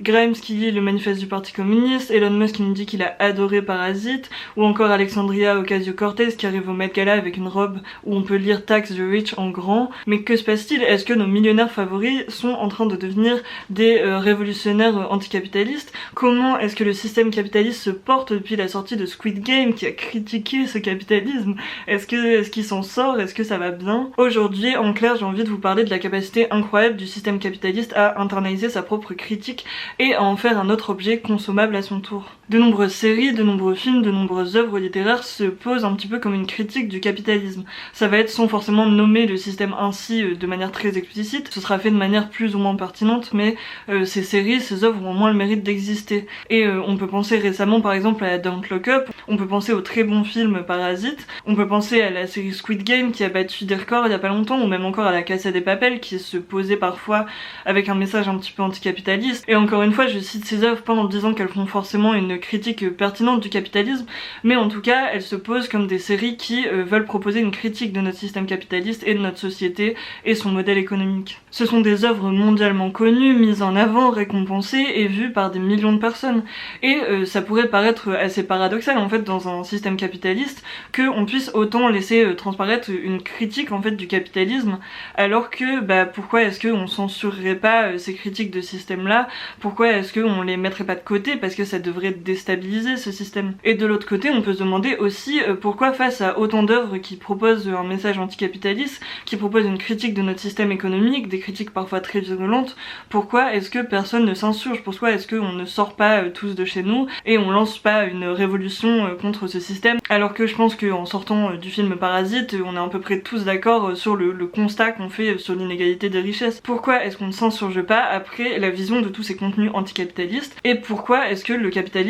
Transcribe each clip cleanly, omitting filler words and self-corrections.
Grimes qui lit le manifeste du Parti communiste, Elon Musk qui nous dit qu'il a adoré Parasite, ou encore Alexandria Ocasio-Cortez qui arrive au Met Gala avec une robe où on peut lire Tax the Rich en grand. Mais que se passe-t-il? Est-ce que nos millionnaires favoris sont en train de devenir des révolutionnaires anticapitalistes? Comment est-ce que le système capitaliste se porte depuis la sortie de Squid Game qui a critiqué ce capitalisme? Est-ce qu'il s'en sort? Est-ce que ça va bien? Aujourd'hui, en clair, j'ai envie de vous parler de la capacité incroyable du système capitaliste à internaliser sa propre critique et à en faire un autre objet consommable à son tour. De nombreuses séries, de nombreux films, de nombreuses œuvres littéraires se posent un petit peu comme une critique du capitalisme. Ça va être sans forcément nommer le système ainsi de manière très explicite, ce sera fait de manière plus ou moins pertinente, mais ces séries, ces œuvres ont au moins le mérite d'exister. Et on peut penser récemment par exemple à Don't Look Up, on peut penser au très bon film Parasite, on peut penser à la série Squid Game qui a battu des records il y a pas longtemps, ou même encore à la Casa de Papel qui se posait parfois avec un message un petit peu anticapitaliste. Et encore une fois, je cite ces œuvres pas en disant qu'elles font forcément une critique pertinente du capitalisme, mais en tout cas elles se posent comme des séries qui veulent proposer une critique de notre système capitaliste et de notre société et son modèle économique. Ce sont des œuvres mondialement connues, mises en avant, récompensées et vues par des millions de personnes. Et ça pourrait paraître assez paradoxal en fait dans un système capitaliste qu'on puisse autant laisser transparaître une critique en fait du capitalisme, alors que pourquoi est-ce qu'on censurerait pas ces critiques de système là? Pourquoi est-ce qu'on les mettrait pas de côté? Parce que ça devrait déstabiliser ce système. Et de l'autre côté, on peut se demander aussi pourquoi face à autant d'œuvres qui proposent un message anticapitaliste, qui proposent une critique de notre système économique, des critiques parfois très violentes, pourquoi est-ce que personne ne s'insurge? Pourquoi est-ce qu'on ne sort pas tous de chez nous et on lance pas une révolution contre ce système? Alors que je pense qu'en sortant du film Parasite, on est à peu près tous d'accord sur le constat qu'on fait sur l'inégalité des richesses. Pourquoi est-ce qu'on ne s'insurge pas après la vision de tous ces contenus anticapitalistes? Et pourquoi est-ce que le capitalisme,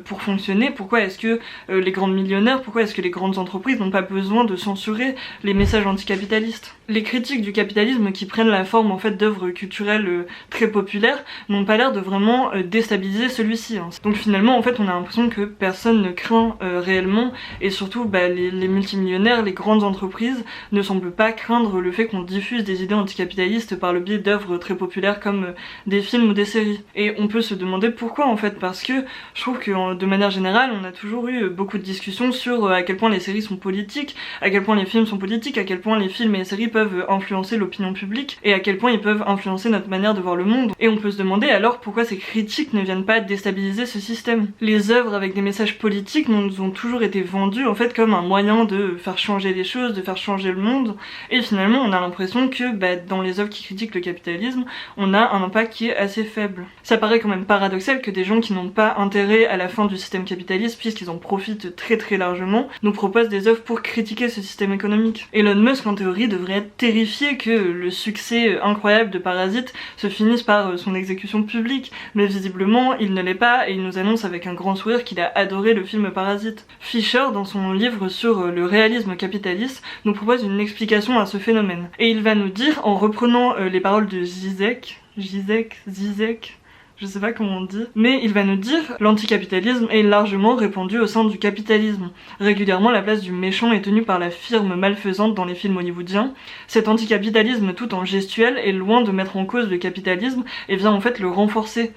pour fonctionner, pourquoi est-ce que les grands millionnaires, pourquoi est-ce que les grandes entreprises n'ont pas besoin de censurer les messages anticapitalistes? Les critiques du capitalisme qui prennent la forme en fait d'œuvres culturelles très populaires n'ont pas l'air de vraiment déstabiliser celui-ci. Donc finalement en fait on a l'impression que personne ne craint réellement, et surtout les multimillionnaires, les grandes entreprises ne semblent pas craindre le fait qu'on diffuse des idées anticapitalistes par le biais d'œuvres très populaires comme des films ou des séries. Et on peut se demander pourquoi en fait, parce que je trouve que de manière générale on a toujours eu beaucoup de discussions sur à quel point les séries sont politiques, à quel point les films sont politiques, à quel point les films et les séries peuvent influencer l'opinion publique et à quel point ils peuvent influencer notre manière de voir le monde. Et on peut se demander alors pourquoi ces critiques ne viennent pas déstabiliser ce système. Les œuvres avec des messages politiques nous ont toujours été vendues en fait comme un moyen de faire changer les choses, de faire changer le monde, et finalement on a l'impression que dans les œuvres qui critiquent le capitalisme, on a un impact qui est assez faible. Ça paraît quand même paradoxal que des gens qui n'ont pas intérêt à la fin du système capitaliste, puisqu'ils en profitent très très largement, nous proposent des œuvres pour critiquer ce système économique. Elon Musk en théorie devrait être terrifié que le succès incroyable de Parasite se finisse par son exécution publique, mais visiblement il ne l'est pas et il nous annonce avec un grand sourire qu'il a adoré le film Parasite. Fisher, dans son livre sur le réalisme capitaliste, nous propose une explication à ce phénomène. Et il va nous dire, en reprenant les paroles de Zizek, je sais pas comment on dit, mais il va nous dire l'anticapitalisme est largement répandu au sein du capitalisme. Régulièrement, la place du méchant est tenue par la firme malfaisante dans les films hollywoodiens. Cet anticapitalisme tout en gestuel est loin de mettre en cause le capitalisme et vient en fait le renforcer.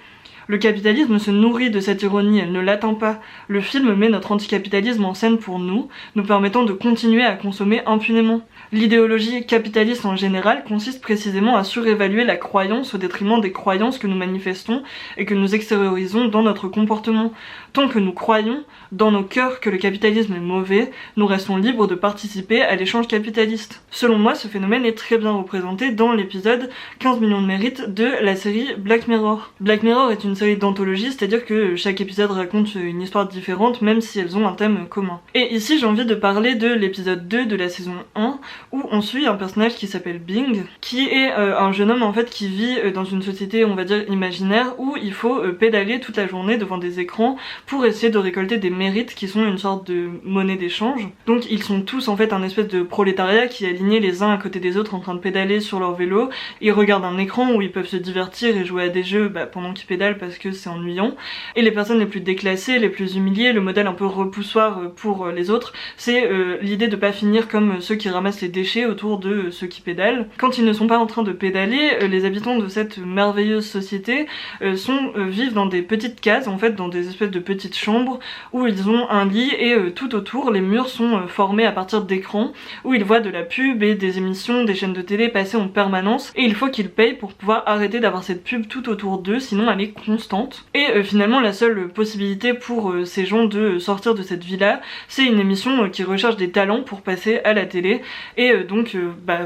Le capitalisme se nourrit de cette ironie, elle ne l'attend pas. Le film met notre anticapitalisme en scène pour nous permettant de continuer à consommer impunément. L'idéologie capitaliste en général consiste précisément à surévaluer la croyance au détriment des croyances que nous manifestons et que nous extériorisons dans notre comportement. Tant que nous croyons, dans nos cœurs, que le capitalisme est mauvais, nous restons libres de participer à l'échange capitaliste. Selon moi, ce phénomène est très bien représenté dans l'épisode 15 millions de mérites de la série Black Mirror. Black Mirror est une série d'anthologie, c'est-à-dire que chaque épisode raconte une histoire différente, même si elles ont un thème commun. Et ici, j'ai envie de parler de l'épisode 2 de la saison 1, où on suit un personnage qui s'appelle Bing, qui est un jeune homme en fait qui vit dans une société, on va dire, imaginaire, où il faut pédaler toute la journée devant des écrans pour essayer de récolter des mérites qui sont une sorte de monnaie d'échange. Donc ils sont tous en fait un espèce de prolétariat qui est aligné les uns à côté des autres en train de pédaler sur leur vélo. Ils regardent un écran où ils peuvent se divertir et jouer à des jeux pendant qu'ils pédalent parce que c'est ennuyant. Et les personnes les plus déclassées, les plus humiliées, le modèle un peu repoussoir pour les autres, c'est l'idée de pas finir comme ceux qui ramassent les déchets autour de ceux qui pédalent. Quand ils ne sont pas en train de pédaler, les habitants de cette merveilleuse société vivent dans des petites cases, en fait dans des espèces de petites chambres où ils ont un lit et tout autour les murs sont formés à partir d'écrans où ils voient de la pub et des émissions, des chaînes de télé passer en permanence, et il faut qu'ils payent pour pouvoir arrêter d'avoir cette pub tout autour d'eux, sinon elle est constante. Et finalement la seule possibilité pour ces gens de sortir de cette vie-là, c'est une émission qui recherche des talents pour passer à la télé et donc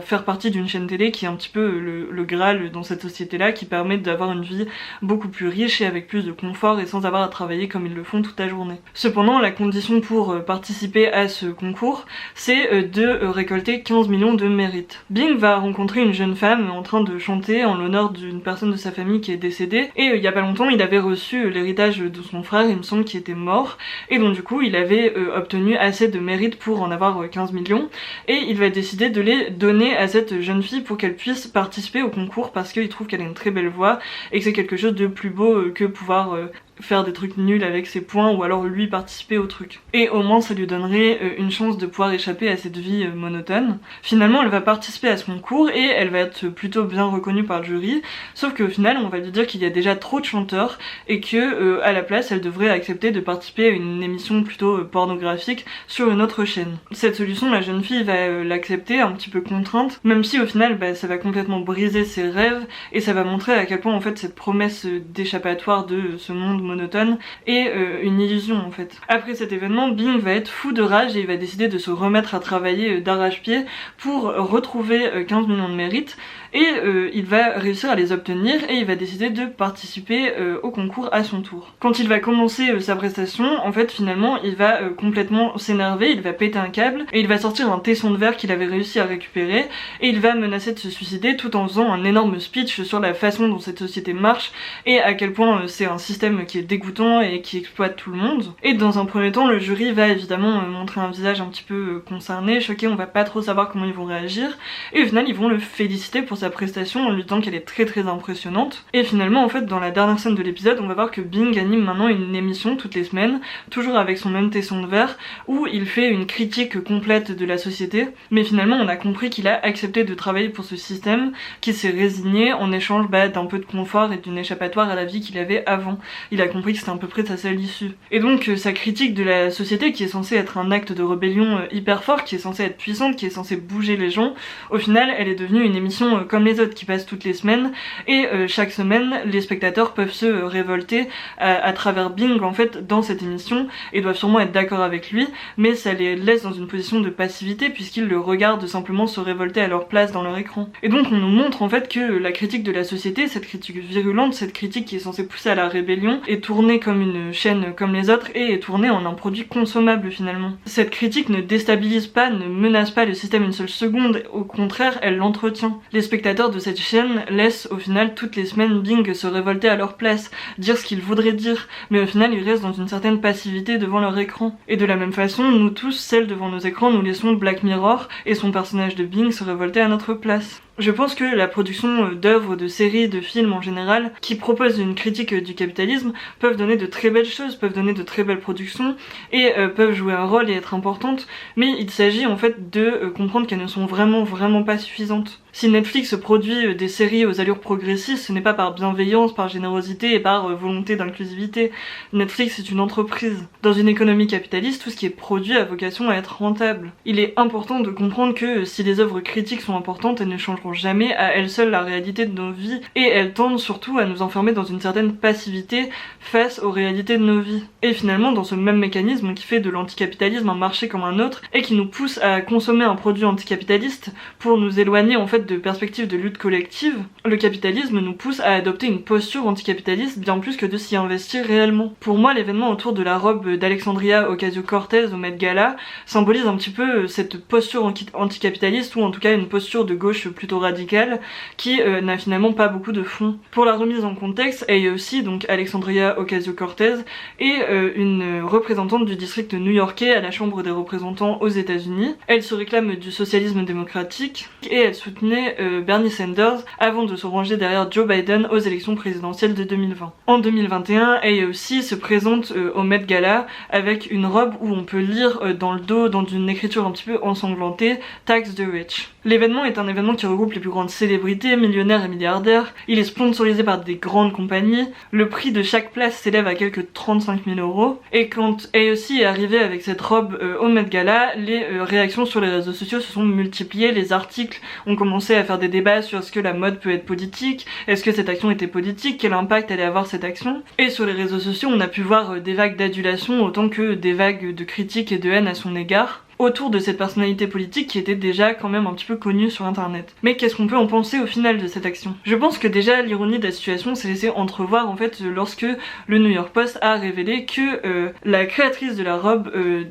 faire partie d'une chaîne télé qui est un petit peu le Graal dans cette société-là, qui permet d'avoir une vie beaucoup plus riche et avec plus de confort et sans avoir à travailler comme ils le font toute la journée. Cependant, la condition pour participer à ce concours, c'est de récolter 15 millions de mérites. Bing va rencontrer une jeune femme en train de chanter en l'honneur d'une personne de sa famille qui est décédée, et il y a pas longtemps il avait reçu l'héritage de son frère, il me semble, qui était mort, et donc du coup il avait obtenu assez de mérites pour en avoir 15 millions, et il va décider de les donner à cette jeune fille pour qu'elle puisse participer au concours parce qu'il trouve qu'elle a une très belle voix et que c'est quelque chose de plus beau que pouvoir faire des trucs nuls avec ses points ou alors lui participer au truc. Et au moins ça lui donnerait une chance de pouvoir échapper à cette vie monotone. Finalement elle va participer à ce concours et elle va être plutôt bien reconnue par le jury, sauf qu'au final on va lui dire qu'il y a déjà trop de chanteurs et que à la place elle devrait accepter de participer à une émission plutôt pornographique sur une autre chaîne. Cette solution, la jeune fille va l'accepter un petit peu contrainte, même si au final ça va complètement briser ses rêves et ça va montrer à quel point en fait cette promesse d'échappatoire de ce monde monotone et une illusion en fait. Après cet événement, Bing va être fou de rage et il va décider de se remettre à travailler d'arrache-pied pour retrouver 15 millions de mérites et il va réussir à les obtenir et il va décider de participer au concours à son tour. Quand il va commencer sa prestation, en fait finalement il va complètement s'énerver, il va péter un câble et il va sortir un tesson de verre qu'il avait réussi à récupérer et il va menacer de se suicider tout en faisant un énorme speech sur la façon dont cette société marche et à quel point c'est un système qui est dégoûtant et qui exploite tout le monde. Et dans un premier temps, le jury va évidemment montrer un visage un petit peu concerné, choqué, on va pas trop savoir comment ils vont réagir, et au final ils vont le féliciter pour sa prestation en lui disant qu'elle est très très impressionnante. Et finalement en fait dans la dernière scène de l'épisode, on va voir que Bing anime maintenant une émission toutes les semaines, toujours avec son même tesson de verre, où il fait une critique complète de la société, mais finalement on a compris qu'il a accepté de travailler pour ce système, qu'il s'est résigné en échange d'un peu de confort et d'une échappatoire à la vie qu'il avait avant. Il a compris que c'était à peu près sa seule issue. Et donc sa critique de la société, qui est censée être un acte de rébellion hyper fort, qui est censée être puissante, qui est censée bouger les gens, au final elle est devenue une émission comme les autres qui passent toutes les semaines, et chaque semaine les spectateurs peuvent se révolter à travers Bing en fait dans cette émission, et doivent sûrement être d'accord avec lui, mais ça les laisse dans une position de passivité puisqu'ils le regardent simplement se révolter à leur place dans leur écran. Et donc on nous montre en fait que la critique de la société, cette critique virulente, cette critique qui est censée pousser à la rébellion, est tournée comme une chaîne comme les autres et est tournée en un produit consommable finalement. Cette critique ne déstabilise pas, ne menace pas le système une seule seconde, au contraire elle l'entretient. Les spectateurs de cette chaîne laissent au final toutes les semaines Bing se révolter à leur place, dire ce qu'ils voudraient dire, mais au final ils restent dans une certaine passivité devant leur écran. Et de la même façon, nous tous, celles devant nos écrans, nous laissons Black Mirror et son personnage de Bing se révolter à notre place. Je pense que la production d'œuvres, de séries, de films en général, qui proposent une critique du capitalisme, peuvent donner de très belles choses, peuvent donner de très belles productions, et peuvent jouer un rôle et être importantes, mais il s'agit en fait de comprendre qu'elles ne sont vraiment pas suffisantes. Si Netflix produit des séries aux allures progressistes, ce n'est pas par bienveillance, par générosité et par volonté d'inclusivité. Netflix est une entreprise. Dans une économie capitaliste, tout ce qui est produit a vocation à être rentable. Il est important de comprendre que si les œuvres critiques sont importantes, elles ne changeront jamais à elles seules la réalité de nos vies, et elles tendent surtout à nous enfermer dans une certaine passivité face aux réalités de nos vies. Et finalement, dans ce même mécanisme qui fait de l'anticapitalisme un marché comme un autre, et qui nous pousse à consommer un produit anticapitaliste pour nous éloigner en fait de perspectives de lutte collective, le capitalisme nous pousse à adopter une posture anticapitaliste bien plus que de s'y investir réellement. Pour moi, l'événement autour de la robe d'Alexandria Ocasio-Cortez au Met Gala symbolise un petit peu cette posture anticapitaliste, ou en tout cas une posture de gauche plutôt plutôt radicale qui n'a finalement pas beaucoup de fond. Pour la remise en contexte, AOC, donc Alexandria Ocasio-Cortez, est une représentante du district new-yorkais à la Chambre des représentants aux États-Unis. Elle se réclame du socialisme démocratique et elle soutenait Bernie Sanders avant de se ranger derrière Joe Biden aux élections présidentielles de 2020. En 2021, AOC se présente au Met Gala avec une robe où on peut lire dans le dos, dans une écriture un petit peu ensanglantée, Tax the Rich. L'événement est un événement qui regroupe les plus grandes célébrités, millionnaires et milliardaires. Il est sponsorisé par des grandes compagnies. Le prix de chaque place s'élève à quelques 35 000 €. Et quand AOC est arrivée avec cette robe au Met Gala, les réactions sur les réseaux sociaux se sont multipliées. Les articles ont commencé à faire des débats sur est-ce que la mode peut être politique, est-ce que cette action était politique, quel impact allait avoir cette action. Et sur les réseaux sociaux, on a pu voir des vagues d'adulation autant que des vagues de critiques et de haine à son égard, autour de cette personnalité politique qui était déjà quand même un petit peu connue sur internet. Mais qu'est-ce qu'on peut en penser au final de cette action? Je pense que déjà l'ironie de la situation s'est laissée entrevoir en fait lorsque le New York Post a révélé que la créatrice de la robe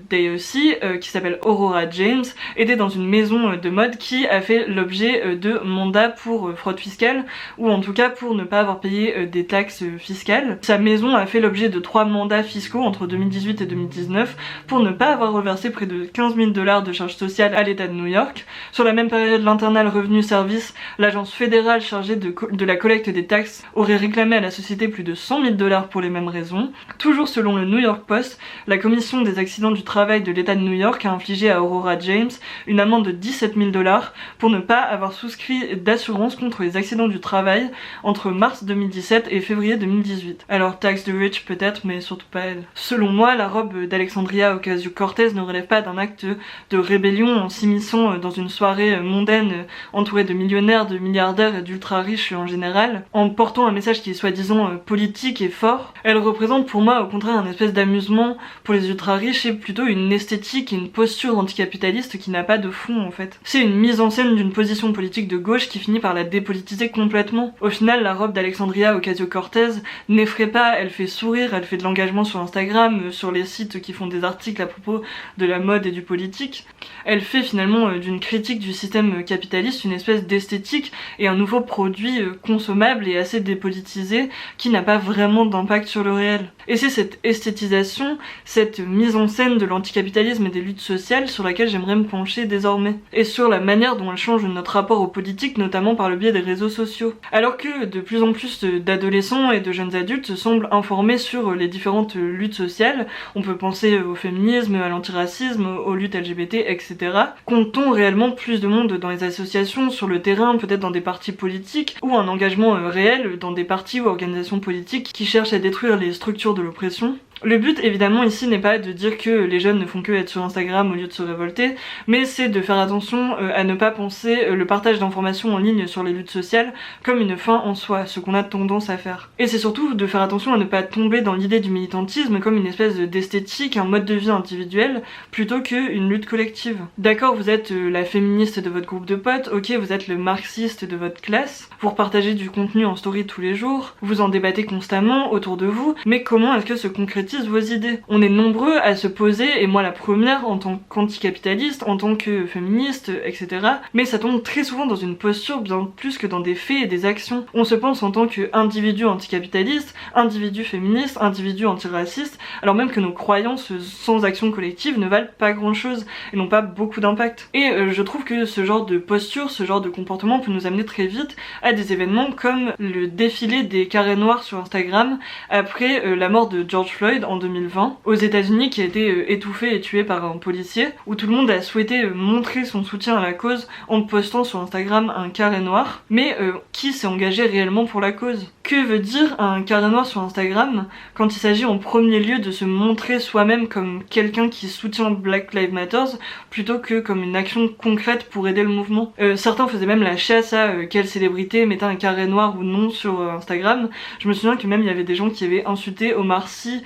d'AOC, qui s'appelle Aurora James, était dans une maison de mode qui a fait l'objet de mandats pour fraude fiscale, ou en tout cas pour ne pas avoir payé des taxes fiscales. Sa maison a fait l'objet de 3 mandats fiscaux entre 2018 et 2019 pour ne pas avoir reversé près de 15 000 $ de charges sociales à l'État de New York. Sur la même période, l'Internal Revenue Service, l'agence fédérale chargée de la collecte des taxes, aurait réclamé à la société plus de 100 000 $ pour les mêmes raisons. Toujours selon le New York Post, la commission des accidents du travail de l'État de New York a infligé à Aurora James une amende de 17 000 $ pour ne pas avoir souscrit d'assurance contre les accidents du travail entre mars 2017 et février 2018. Alors tax the rich peut-être, mais surtout pas elle. Selon moi, la robe d'Alexandria Ocasio-Cortez ne relève pas d'un acte de rébellion en s'immisçant dans une soirée mondaine entourée de millionnaires, de milliardaires et d'ultra riches en général, en portant un message qui est soi-disant politique et fort. Elle représente pour moi au contraire un espèce d'amusement pour les ultra riches et plutôt une esthétique et une posture anticapitaliste qui n'a pas de fond en fait. C'est une mise en scène d'une position politique de gauche qui finit par la dépolitiser complètement. Au final, la robe d'Alexandria Ocasio-Cortez n'effraie pas, elle fait sourire, elle fait de l'engagement sur Instagram, sur les sites qui font des articles à propos de la mode et du politique. Elle fait finalement d'une critique du système capitaliste une espèce d'esthétique et un nouveau produit consommable et assez dépolitisé qui n'a pas vraiment d'impact sur le réel. Et c'est cette esthétisation, cette mise en scène de l'anticapitalisme et des luttes sociales sur laquelle j'aimerais me pencher désormais. Et sur la manière dont elle change notre rapport aux politiques, notamment par le biais des réseaux sociaux. Alors que de plus en plus d'adolescents et de jeunes adultes semblent informés sur les différentes luttes sociales, on peut penser au féminisme, à l'antiracisme, aux luttes LGBT, etc. Compte-t-on réellement plus de monde dans les associations, sur le terrain, peut-être dans des partis politiques, ou un engagement réel dans des partis ou organisations politiques qui cherchent à détruire les structures de l'oppression? Le but évidemment ici n'est pas de dire que les jeunes ne font que être sur Instagram au lieu de se révolter, mais c'est de faire attention à ne pas penser le partage d'informations en ligne sur les luttes sociales comme une fin en soi, ce qu'on a tendance à faire. Et c'est surtout de faire attention à ne pas tomber dans l'idée du militantisme comme une espèce d'esthétique, un mode de vie individuel, plutôt qu'une lutte collective. D'accord, vous êtes la féministe de votre groupe de potes, ok, vous êtes le marxiste de votre classe, vous repartagez du contenu en story tous les jours, vous en débattez constamment autour de vous, mais comment est-ce que se concrétise vos idées? On est nombreux à se poser, et moi la première en tant qu'anticapitaliste, en tant que féministe, etc. Mais ça tombe très souvent dans une posture bien plus que dans des faits et des actions. On se pense en tant qu'individu anticapitaliste, individu féministe, individu antiraciste, alors même que nos croyances sans action collective ne valent pas grand chose et n'ont pas beaucoup d'impact. Et je trouve que ce genre de posture, ce genre de comportement peut nous amener très vite à des événements comme le défilé des carrés noirs sur Instagram après la mort de George Floyd en 2020 aux États-Unis, qui a été étouffé et tué par un policier, où tout le monde a souhaité montrer son soutien à la cause en postant sur Instagram un carré noir, mais qui s'est engagé réellement pour la cause? Que veut dire un carré noir sur Instagram quand il s'agit en premier lieu de se montrer soi-même comme quelqu'un qui soutient Black Lives Matter plutôt que comme une action concrète pour aider le mouvement? Certains faisaient même la chasse à quelle célébrité mettait un carré noir ou non sur Instagram. Je me souviens que même il y avait des gens qui avaient insulté Omar Sy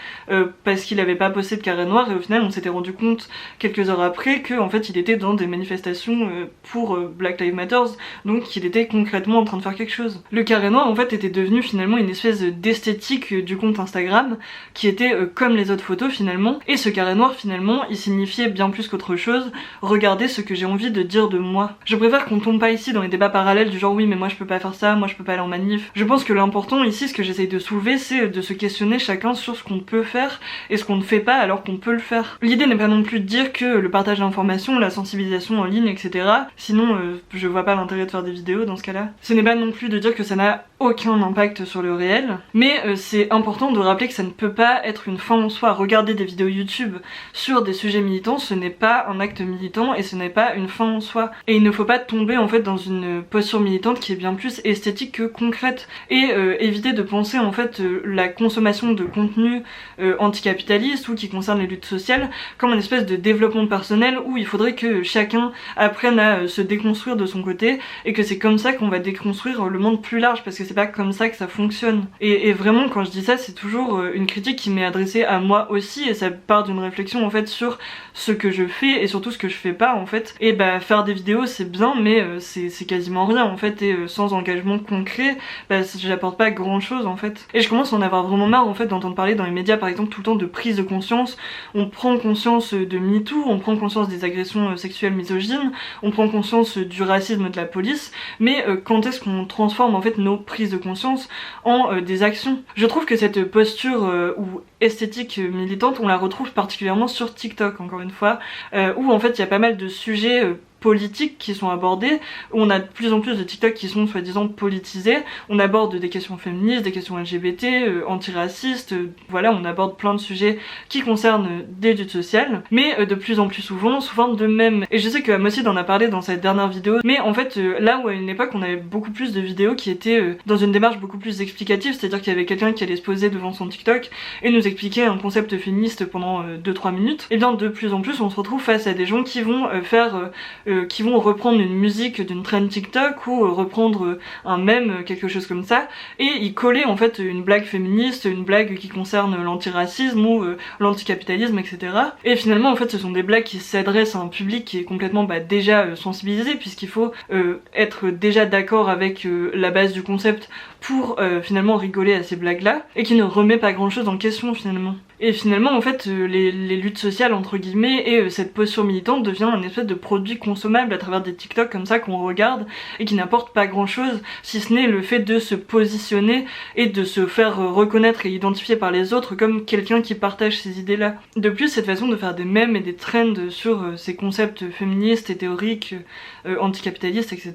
parce qu'il avait pas posté de carré noir, et au final on s'était rendu compte quelques heures après que en fait il était dans des manifestations pour Black Lives Matter, donc il était concrètement en train de faire quelque chose. Le carré noir en fait était devenu finalement une espèce d'esthétique du compte Instagram qui était comme les autres photos finalement, et ce carré noir finalement il signifiait bien plus qu'autre chose, regardez ce que j'ai envie de dire de moi. Je préfère qu'on tombe pas ici dans les débats parallèles du genre oui mais moi je peux pas faire ça, moi je peux pas aller en manif. Je pense que l'important ici, ce que j'essaye de soulever, c'est de se questionner chacun sur ce qu'on peut faire et ce qu'on ne fait pas alors qu'on peut le faire. L'idée n'est pas non plus de dire que le partage d'informations, la sensibilisation en ligne, etc. Sinon je vois pas l'intérêt de faire des vidéos dans ce cas-là. Ce n'est pas non plus de dire que ça n'a aucun impact sur le réel, mais c'est important de rappeler que ça ne peut pas être une fin en soi. Regarder des vidéos YouTube sur des sujets militants, ce n'est pas un acte militant et ce n'est pas une fin en soi. Et il ne faut pas tomber en fait dans une posture militante qui est bien plus esthétique que concrète, et éviter de penser en fait la consommation de contenu anticapitaliste ou qui concerne les luttes sociales comme une espèce de développement personnel où il faudrait que chacun apprenne à se déconstruire de son côté, et que c'est comme ça qu'on va déconstruire le monde plus large, parce que c'est pas comme ça que ça fonctionne. Et vraiment quand je dis ça, c'est toujours une critique qui m'est adressée à moi aussi, et ça part d'une réflexion en fait sur ce que je fais et surtout ce que je fais pas en fait. Et bah faire des vidéos c'est bien, mais c'est quasiment rien en fait, et sans engagement concret, bah j'apporte pas grand chose en fait. Et je commence à en avoir vraiment marre en fait d'entendre parler dans les médias par exemple tout le temps de prise de conscience. On prend conscience de MeToo, on prend conscience des agressions sexuelles misogynes, on prend conscience du racisme de la police, mais quand est-ce qu'on transforme en fait nos prises de conscience en des actions? Je trouve que cette posture ou esthétique militante, on la retrouve particulièrement sur TikTok encore une fois, où en fait il y a pas mal de sujets politiques qui sont abordés, où on a de plus en plus de TikTok qui sont soi-disant politisés. On aborde des questions féministes, des questions LGBT, antiracistes, voilà, on aborde plein de sujets qui concernent des luttes sociales, mais de plus en plus souvent sous forme de mèmes. Et je sais que Amossid en a parlé dans cette dernière vidéo, mais en fait là où à une époque on avait beaucoup plus de vidéos qui étaient dans une démarche beaucoup plus explicative, c'est-à-dire qu'il y avait quelqu'un qui allait se poser devant son TikTok et nous expliquer un concept féministe pendant 2-3 minutes, et bien de plus en plus on se retrouve face à des gens qui vont qui vont reprendre une musique d'une trend TikTok ou reprendre un mème, quelque chose comme ça, et y coller en fait une blague féministe, une blague qui concerne l'antiracisme ou l'anticapitalisme, etc. Et finalement en fait ce sont des blagues qui s'adressent à un public qui est complètement déjà sensibilisé, puisqu'il faut être déjà d'accord avec la base du concept pour finalement rigoler à ces blagues là, et qui ne remet pas grand chose en question finalement. Et finalement en fait les luttes sociales entre guillemets et cette posture militante devient un espèce de produit consommable à travers des TikTok comme ça qu'on regarde et qui n'apporte pas grand chose, si ce n'est le fait de se positionner et de se faire reconnaître et identifier par les autres comme quelqu'un qui partage ces idées là. De plus, cette façon de faire des mèmes et des trends sur ces concepts féministes et théoriques, anticapitalistes, etc.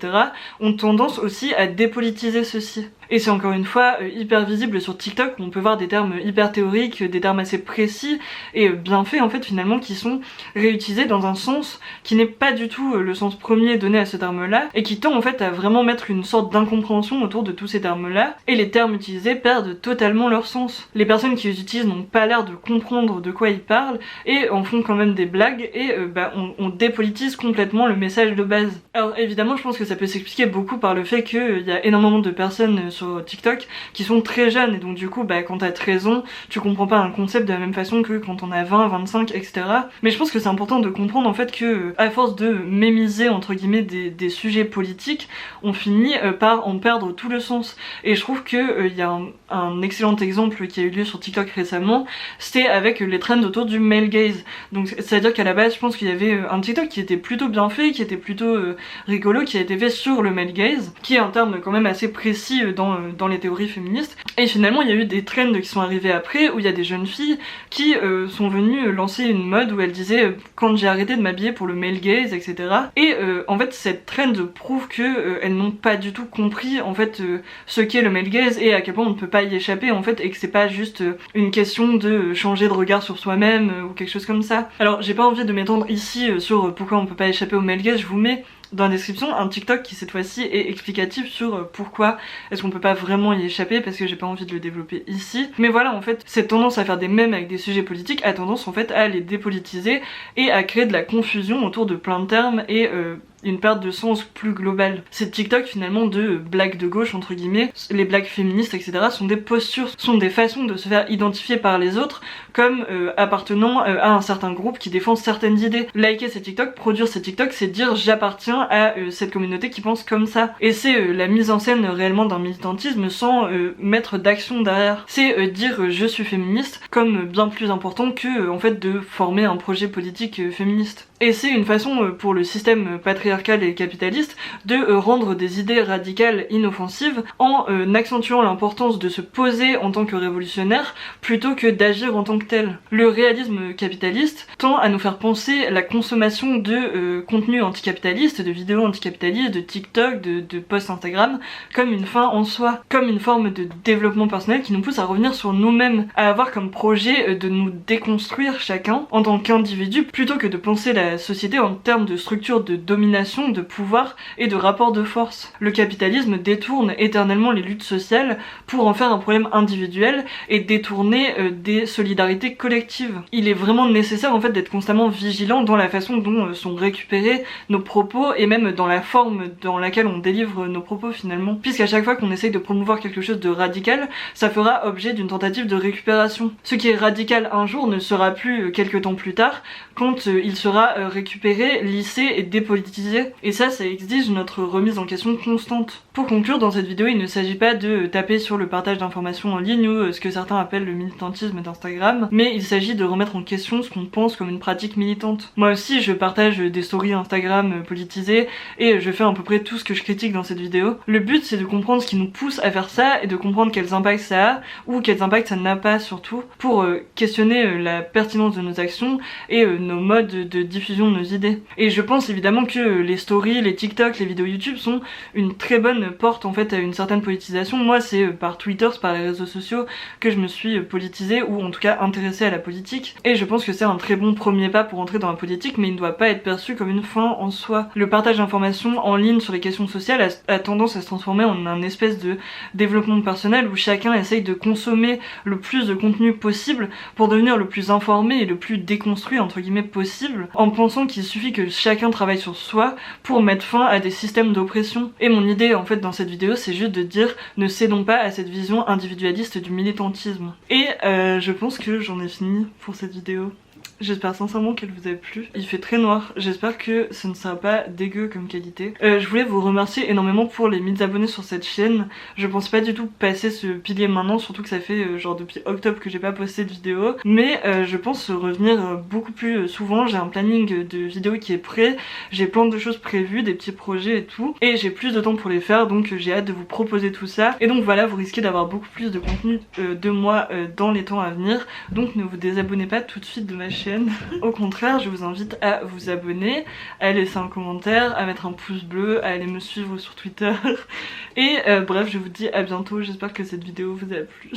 ont tendance aussi à dépolitiser ceci. Et c'est encore une fois hyper visible sur TikTok, où on peut voir des termes hyper théoriques, des termes assez précis et bien faits en fait finalement, qui sont réutilisés dans un sens qui n'est pas du tout le sens premier donné à ce terme là, et qui tend en fait à vraiment mettre une sorte d'incompréhension autour de tous ces termes là, et les termes utilisés perdent totalement leur sens. Les personnes qui les utilisent n'ont pas l'air de comprendre de quoi ils parlent et en font quand même des blagues, et on dépolitise complètement le message de base. Alors évidemment je pense que ça peut s'expliquer beaucoup par le fait qu'il y a énormément de personnes sur TikTok qui sont très jeunes, et donc du coup quand t'as 13 ans tu comprends pas un concept de la même façon que quand on a 20, 25, etc. Mais je pense que c'est important de comprendre en fait que à force de mémiser entre guillemets des sujets politiques, on finit par en perdre tout le sens. Et je trouve que y a un excellent exemple qui a eu lieu sur TikTok récemment, c'était avec les trends autour du male gaze. Donc c'est à dire qu'à la base je pense qu'il y avait un TikTok qui était plutôt bien fait, qui était plutôt rigolo, qui a été fait sur le male gaze, qui est un terme quand même assez précis dans les théories féministes. Et finalement il y a eu des trends qui sont arrivés après, où il y a des jeunes filles qui sont venues lancer une mode où elles disaient quand j'ai arrêté de m'habiller pour le male gaze, etc. Et en fait cette trend prouve que elles n'ont pas du tout compris en fait ce qu'est le male gaze et à quel point on ne peut pas y échapper en fait, et que c'est pas juste une question de changer de regard sur soi-même ou quelque chose comme ça. Alors j'ai pas envie de m'étendre ici sur pourquoi on peut pas échapper au male gaze, je vous mets dans la description un TikTok qui cette fois-ci est explicatif sur pourquoi est-ce qu'on peut pas vraiment y échapper, parce que j'ai pas envie de le développer ici. Mais voilà, en fait cette tendance à faire des mèmes avec des sujets politiques a tendance en fait à les dépolitiser et à créer de la confusion autour de plein de termes, et une perte de sens plus globale. Ces TikTok finalement de blagues de gauche entre guillemets, les blagues féministes etc. sont des postures, sont des façons de se faire identifier par les autres comme appartenant à un certain groupe qui défend certaines idées. Liker ces TikTok, produire ces TikTok, c'est dire j'appartiens à cette communauté qui pense comme ça. Et c'est la mise en scène réellement d'un militantisme sans mettre d'action derrière. C'est dire je suis féministe comme bien plus important que en fait de former un projet politique féministe. Et c'est une façon pour le système patriarcal et capitaliste de rendre des idées radicales inoffensives en accentuant l'importance de se poser en tant que révolutionnaire plutôt que d'agir en tant que tel. Le réalisme capitaliste tend à nous faire penser la consommation de contenu anticapitaliste, de vidéos anticapitalistes, de TikTok, de posts Instagram comme une fin en soi, comme une forme de développement personnel qui nous pousse à revenir sur nous-mêmes, à avoir comme projet de nous déconstruire chacun en tant qu'individu plutôt que de penser la société en termes de structure de domination, de pouvoir et de rapport de force. Le capitalisme détourne éternellement les luttes sociales pour en faire un problème individuel et détourner des solidarités collectives. Il est vraiment nécessaire en fait d'être constamment vigilant dans la façon dont sont récupérés nos propos et même dans la forme dans laquelle on délivre nos propos finalement. Puisqu'à chaque fois qu'on essaye de promouvoir quelque chose de radical, ça fera objet d'une tentative de récupération. Ce qui est radical un jour ne sera plus quelques temps plus tard quand il sera récupéré, lissé et dépolitisé. Et ça exige notre remise en question constante. Pour conclure, dans cette vidéo, il ne s'agit pas de taper sur le partage d'informations en ligne ou ce que certains appellent le militantisme d'Instagram, mais il s'agit de remettre en question ce qu'on pense comme une pratique militante. Moi aussi, je partage des stories Instagram politisées et je fais à peu près tout ce que je critique dans cette vidéo. Le but, c'est de comprendre ce qui nous pousse à faire ça et de comprendre quels impacts ça a ou quels impacts ça n'a pas surtout pour questionner la pertinence de nos actions et nos modes de diffusion de nos idées. Et je pense évidemment que les stories, les TikTok, les vidéos YouTube sont une très bonne porte en fait à une certaine politisation. Moi c'est par Twitter, c'est par les réseaux sociaux que je me suis politisée ou en tout cas intéressée à la politique. Et je pense que c'est un très bon premier pas pour entrer dans la politique, mais il ne doit pas être perçu comme une fin en soi. Le partage d'informations en ligne sur les questions sociales a tendance à se transformer en un espèce de développement personnel où chacun essaye de consommer le plus de contenu possible pour devenir le plus informé et le plus déconstruit entre guillemets possible, en pensant qu'il suffit que chacun travaille sur soi pour mettre fin à des systèmes d'oppression. Et mon idée en fait dans cette vidéo c'est juste de dire ne cédons pas à cette vision individualiste du militantisme. Et je pense que j'en ai fini pour cette vidéo. J'espère sincèrement qu'elle vous a plu. Il fait très noir, j'espère que ce ne sera pas dégueu comme qualité. Je voulais vous remercier énormément pour les 1000 abonnés sur cette chaîne. Je pense pas du tout passer ce pilier maintenant, surtout que ça fait genre depuis octobre que j'ai pas posté de vidéo. Mais je pense revenir beaucoup plus souvent. J'ai un planning de vidéos qui est prêt, j'ai plein de choses prévues, des petits projets et tout. Et j'ai plus de temps pour les faire, donc j'ai hâte de vous proposer tout ça. Et donc voilà, vous risquez d'avoir beaucoup plus de contenu de moi dans les temps à venir. Donc ne vous désabonnez pas tout de suite de ma chaîne. Au contraire, je vous invite à vous abonner, à laisser un commentaire, à mettre un pouce bleu, à aller me suivre sur Twitter. Et bref, je vous dis à bientôt, j'espère que cette vidéo vous a plu.